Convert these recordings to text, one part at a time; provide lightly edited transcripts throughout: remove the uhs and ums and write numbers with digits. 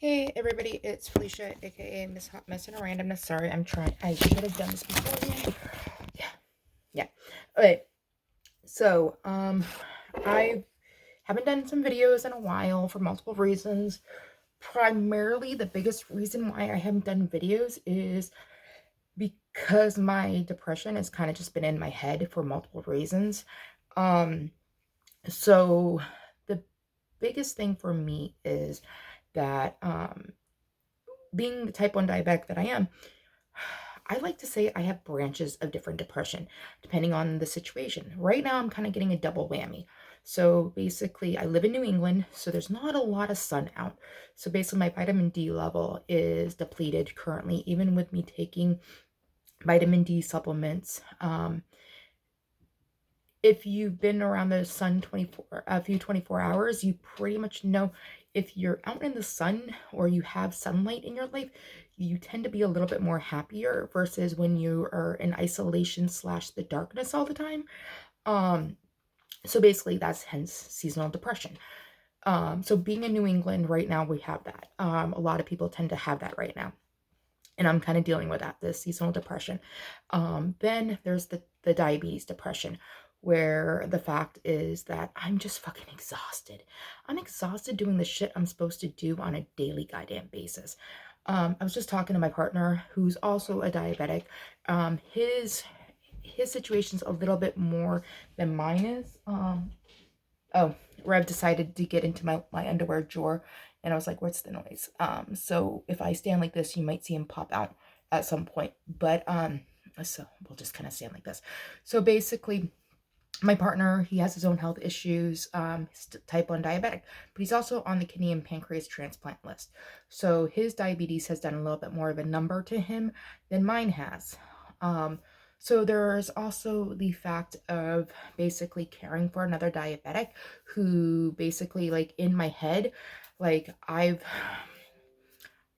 Hey everybody, it's Felicia, aka Miss Hot Mess and a Randomness. Sorry, I should have done this before. Yeah, yeah. Okay, so I haven't done some videos in a while for multiple reasons. Primarily, the biggest reason why I haven't done videos is because my depression has kind of just been in my head for multiple reasons. Um, so the biggest thing for me is that being the type 1 diabetic that I am, I like to say I have branches of different depression depending on the situation. Right now, I'm kind of getting a double whammy. So basically, I live in New England, so there's not a lot of sun out. So basically, my vitamin D level is depleted currently, even with me taking vitamin D supplements. If you've been around the sun a few 24 hours, you pretty much know if you're out in the sun or you have sunlight in your life, you tend to be a little bit more happier versus when you are in isolation slash the darkness all the time. Um, so basically that's hence seasonal depression. So being in New England right now, we have that. A lot of people tend to have that right now. And I'm kind of dealing with that, the seasonal depression. Then there's the diabetes depression, where the fact is that I'm just fucking exhausted. I'm exhausted doing the shit I'm supposed to do on a daily goddamn basis. I was just talking to my partner, who's also a diabetic. His situation's a little bit more than mine is. Oh, Rev decided to get into my underwear drawer, and I was like, what's the noise? So if I stand like this, you might see him pop out at some point. But so we'll just kind of stand like this. So basically, my partner, he has his own health issues. He's type 1 diabetic, but he's also on the kidney and pancreas transplant list. So his diabetes has done a little bit more of a number to him than mine has. So there's also the fact of basically caring for another diabetic who basically, like, in my head, like, I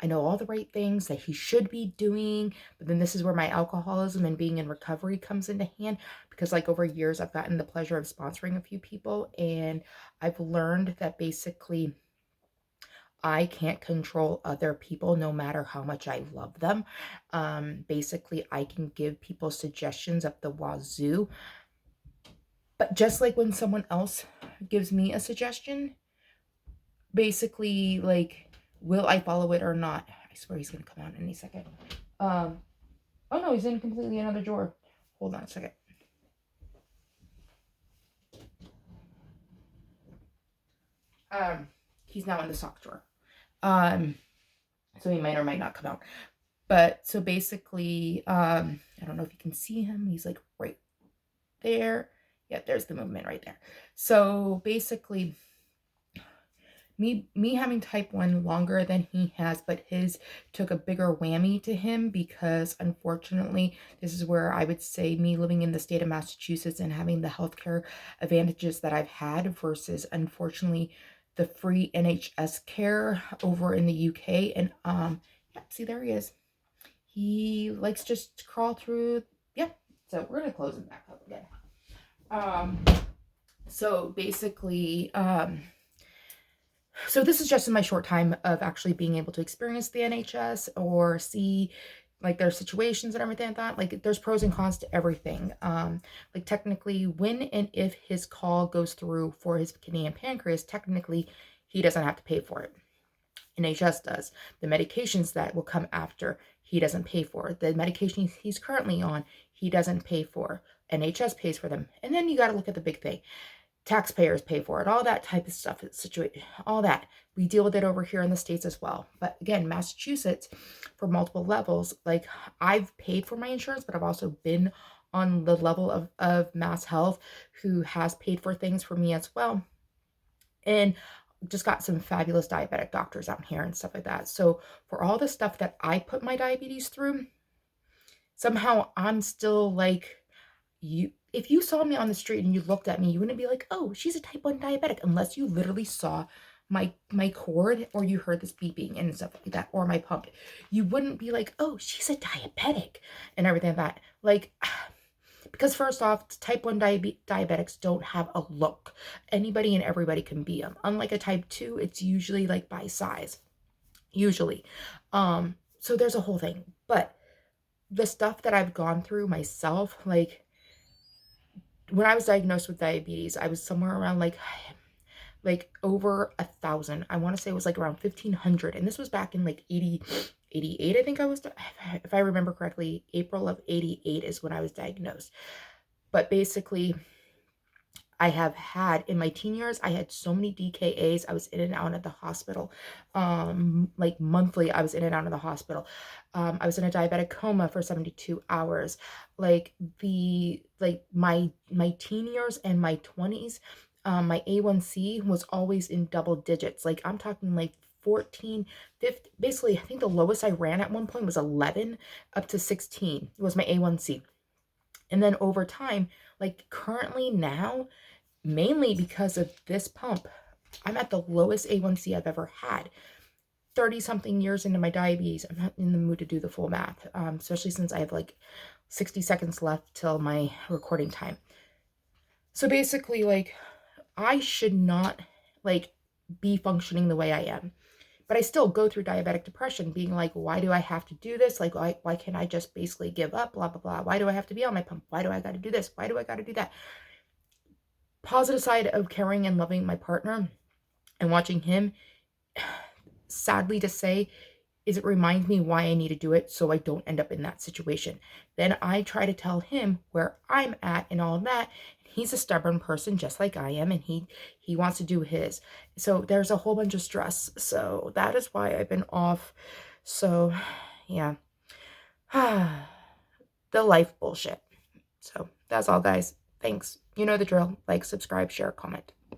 know all the right things that he should be doing, but then this is where my alcoholism and being in recovery comes into hand, because like over years I've gotten the pleasure of sponsoring a few people, and I've learned that basically I can't control other people no matter how much I love them. Basically I can give people suggestions up the wazoo, but just like when someone else gives me a suggestion, basically, like, will I follow it or not? I swear he's gonna come out any second. Um, oh no, he's in completely another drawer. Hold on a second. He's now in the sock drawer. Um, so he might or might not come out. But so basically, I don't know if you can see him. He's like right there. Yeah, there's the movement right there. So basically, me having type 1 longer than he has, but his took a bigger whammy to him, because unfortunately this is where I would say me living in the state of Massachusetts and having the healthcare advantages that I've had versus unfortunately the free NHS care over in the UK. And yeah, see, there he is. He likes just to crawl through. Yeah, so we're gonna close him back up again. um so basically, so this is just in my short time of actually being able to experience the NHS or see like their situations and everything like that. Like, there's pros and cons to everything. Like, technically, when and if his call goes through for his kidney and pancreas, technically he doesn't have to pay for it. NHS does. The medications that will come after, he doesn't pay for. The medications he's currently on, he doesn't pay for. NHS pays for them. And then you got to look at the big thing. Taxpayers pay for it, all that type of stuff. It's situated, all that. We deal with it over here in the States as well. But again, Massachusetts, for multiple levels, like, I've paid for my insurance, but I've also been on the level of Mass Health, who has paid for things for me as well. And just got some fabulous diabetic doctors out here and stuff like that. So for all the stuff that I put my diabetes through, somehow I'm still like, you, if you saw me on the street and you looked at me, you wouldn't be like, oh, she's a type 1 diabetic, unless you literally saw my cord, or you heard this beeping and stuff like that, or my pump. You wouldn't be like, oh, she's a diabetic and everything like that. Like, because first off, type 1 diabetics don't have a look. Anybody and everybody can be them. Unlike a type 2, it's usually like by size. usually. So there's a whole thing. But the stuff that I've gone through myself, like when I was diagnosed with diabetes, I was somewhere around like over 1,000. I want to say it was like around 1,500. And this was back in like 88. I think I was, if I remember correctly, April of 88 is when I was diagnosed. But basically, I have had in my teen years, I had so many DKAs. I was in and out of the hospital. Like monthly, I was in and out of the hospital. I was in a diabetic coma for 72 hours. My teen years and my 20s, my A1C was always in double digits. Like I'm talking like 14, 15. Basically, I think the lowest I ran at one point was 11 up to 16 was my A1C. And then over time, like currently now, mainly because of this pump, I'm at the lowest A1C I've ever had. 30 something years into my diabetes, I'm not in the mood to do the full math, especially since I have like 60 seconds left till my recording time. So basically, like, I should not like be functioning the way I am. But I still go through diabetic depression, being like, why do I have to do this? Like, why can't I just basically give up? Blah, blah, blah. Why do I have to be on my pump? Why do I got to do this? Why do I got to do that? Positive side of caring and loving my partner and watching him, sadly to say, is it reminds me why I need to do it so I don't end up in that situation. Then I try to tell him where I'm at and all of that. He's a stubborn person just like I am, and he wants to do his. So there's a whole bunch of stress. So that is why I've been off. So yeah. The life bullshit. So that's all, guys. Thanks. You know the drill. Like, subscribe, share, comment.